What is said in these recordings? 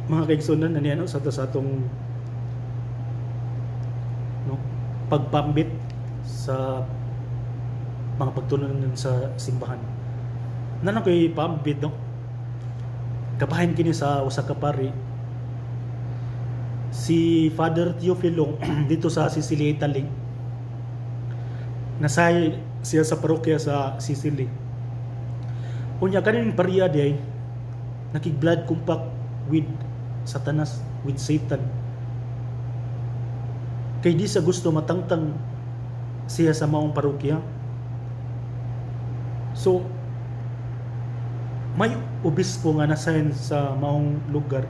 mga kaigsunan na niya sa atong no, pagpambit sa mga pagtulunan sa simbahan. Nana ko'y pambit no. Kabahin kini sa usa ka pari si Father Teofilo dito sa Sicily, Italy. Nasay siya sa parokya sa Sicily. Unya kaning pariya day nakig-blood compact with Satanas, with Satan. Kay di sa gusto matangtang siya sa maong parokya. So may obispo nga nasayn sa maong lugar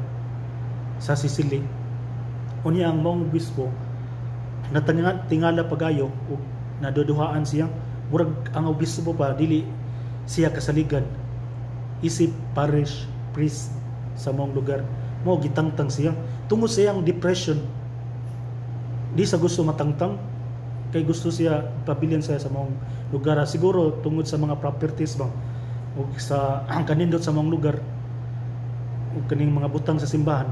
sa Sicily. Unya ang maong obispo tingala pagayo ug naduduhaan siya. Murag ang obispo pa dili siya kasaligan, isip parish priest sa maong lugar. Mo gitangtang siya tungod sa iyang depression. Di sa gusto matangtang kay gusto siya pabilin siya sa maong lugar. Siguro tungod sa mga properties bang o sa ang kanindot sa mga lugar o kaning mga butang sa simbahan.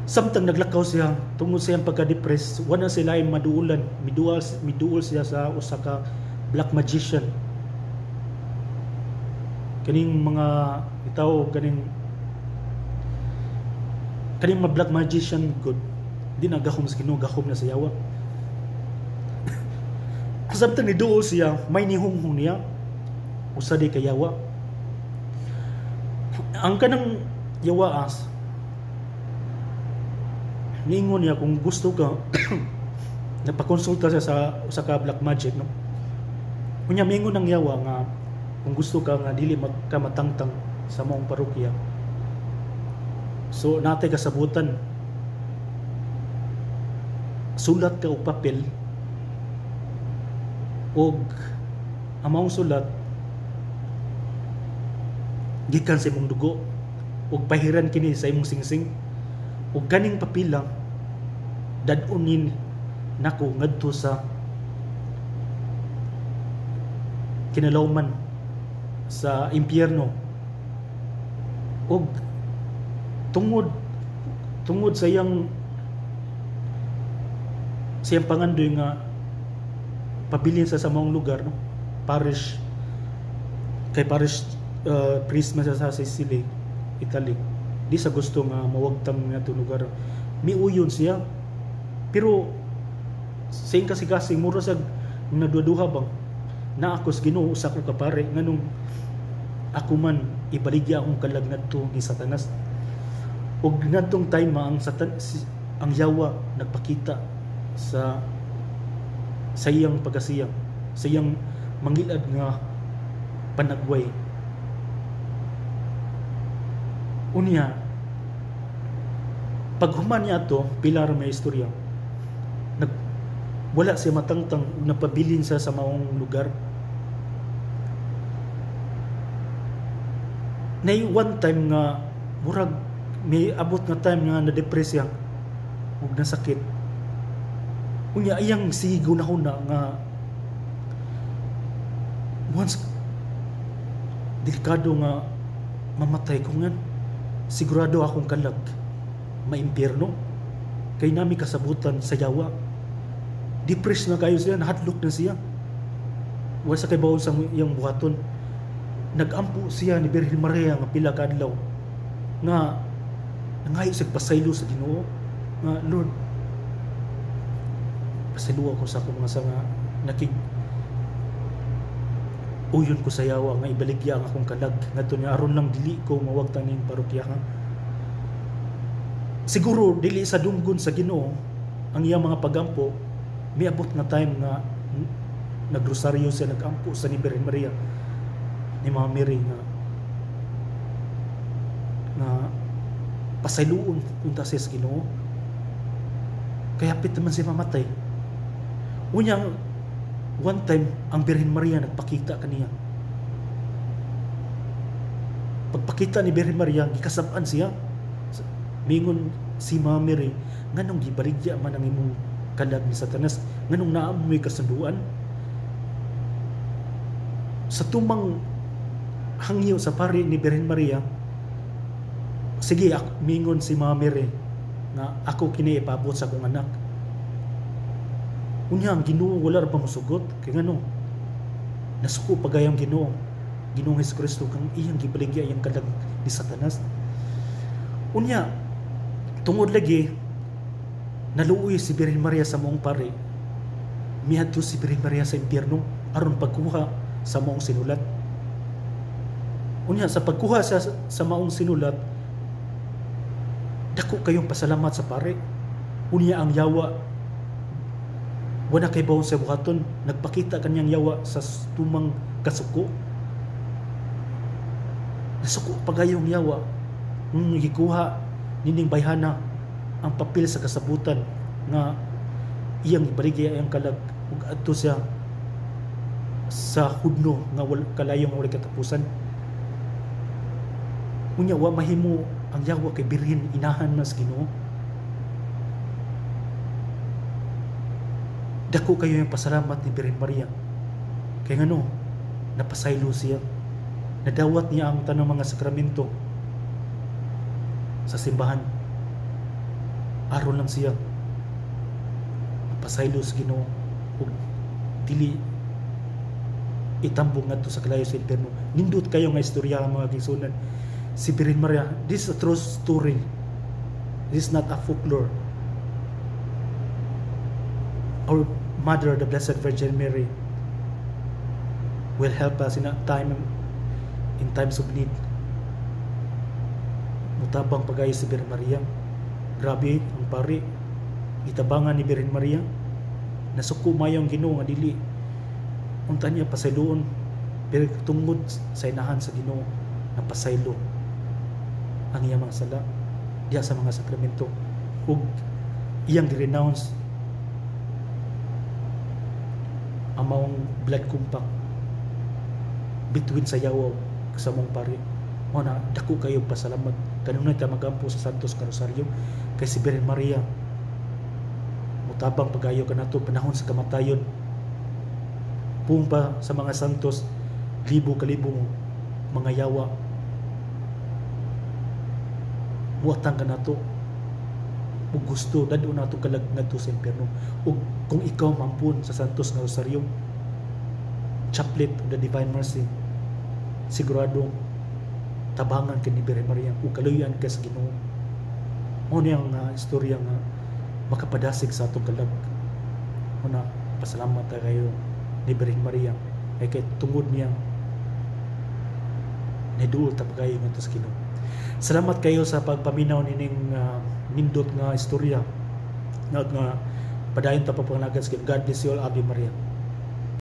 Samtang naglakaw siya tungod sa iyang pagka-depress, wala sila ay maduulan, miduol siya sa usa ka black magician. Kaning mga itaw kaning mga black magician good di nagahom sa Ginoo, gahom na sa yawa. Samtang niduol siya, may nihunghong niya usa di kayawa. Ang kanang yawaas ningon niya kung gusto ka napakonsulta siya sa usa ka black magic no. Unya mingon ng yawa nga kung gusto ka nga dili ka matangtang sa maong parokya. So natay kasabutan, sulat ka og papel og ang maong sulat gikan sa imong dugo ug pahiran kini sa imong singsing ug kaning papila dad-unin nako ngadto sa kinalawman sa impyerno ug tungod sa iyang pangandoy nga pabilin sa maong lugar no, parish priest man sa Sicily, Italy. Di sa gusto nga mawagtam nga itong lugar. Miuyon siya. Pero sa iyong kasing mura sa nagduduha bang na ako sa Ginoo usa ko kapare nganong ako man ibaligya akong kalag ngadto ni Satanas. Ug ngadtong time ang yawa nagpakita sa iyang pagasiyang, sa iyang mangilad nga panagway. Unya paghuman niya ato pilar may istorya wala siya matangtang napabilin sa maong lugar. Nay one time nga murag may abot nga time nga na-depress siya ug nasakit. Unya iyang sigo na huna nga once delikado nga mamatay ko nga sigurado akong kalag maimpyerno kay nami kasabutan sa yawa. Depressed na kayo siya, nahadlok na siya. Wala sa kay bawon sa iyang buhaton. Nagampo siya ni Birhen Maria nga pila ka adlaw nga nangayo sa pasaylo sa Ginoo nga Lord pasaylo ako sa akong mga sanga nakig uyon ko sa yawa nga ibaligya ang akong kalag ngadto niya aron lang dili ko mawagtang ning parokyahan. Siguro dili sa dunggon sa Ginoo ang iyang mga pagampo. May abot nga time nga nagrosaryo siya, nagampo sa ni Birhen Maria ni Mama Mary na pasayloon punta siya sa Ginoo kaya pit naman siya mamatay. Unyang one time ang Birhen Maria nagpakita kaniya. Pagpakita ni Birhen Maria gikasab-an siya mingon si Mama Mary nganong gibaligya man ang imong kalag ni Satanas nganong naamoy kasunduan sa tumang hangyo sa pari ni Birhen Maria sige mingon si Mama Mary nga ako kini ipaabot sa akong anak. Unya ang Ginoo wala ra pa mosugot kay ngano nasuko pagayang Ginoong Hesukristo kang iyang gibaligya iyang kalag ni Satanas. Unya tungod lagi naluoy si Birhen Maria sa moong pari, miadto si Birhen Maria sa impyerno aron pagkuha sa moong sinulat. Unya sa pagkuha sa maong sinulat, dako kayong pasalamat sa pare. Unya ang yawa wala kay bawon sa buhaton, nagpakita kanyang yawa sa tumang kasuko. Nasuko pagayong yawa gikuha nining bayhana ang papel sa kasabutan nga iyang ibaligya ang kalag ug adto siya sa hudno nga kalayong wala katapusan. Unya wa mahimo ang yawa kay birhen inahan mas Ginoo. Dako kayo yung pasalamat ni Birhen Maria kay ngano napasaylo siya, nadawat niya ang tanang mga sakramento sa simbahan aron lang siya napasaylo sa Ginoo ug dili itambong ngadto sa kalayo sa impyerno. Nindot kayo nga istorya mga kigsunan. Si Birhen Maria, this is a true story, this is not a folklore. Our Mother, the Blessed Virgin Mary, will help us in times of need. Mutabang pagayo si Birhen Maria. Grabe ang pari, itabangan ni Birhen Maria, nasuko mayong Ginoo nga dili unta niya pasayloon, pero tungod sa inahan sa Ginoo napasaylo ang iyang mga sala diya sa mga sakramento ug iyang gi-renounce ang maong blood compact between sa yawa sa mong pari. Mo na dako kayo pasalamat kanunay ta magampo sa Santos Carosaryo kay si Birhen Maria mutabang pagayo kanato panahon sa kamatayon. Pumpa sa mga santos, libo kalibong mga yawa muatang ka nato ug gusto dadto nato kalag ngadto sa impyerno. Ug kung ikaw mampun sa Santos nga Rosaryo, Chaplet of the Divine Mercy, sigurado tabangan ka ni Birhen Maria ug kaluyan ka sa Ginoo. Mo niyang istorya nga makapadasig sa atong kalag. Una pasalamat ta kayo ni Birhen Maria ay kay tungod niya naduol ta pagayo ngadto sa Ginoo. Salamat kayo sa pagpaminaw nining nindot nga istorya nga padayon ta pa panglagas. God bless you all. Ave Maria.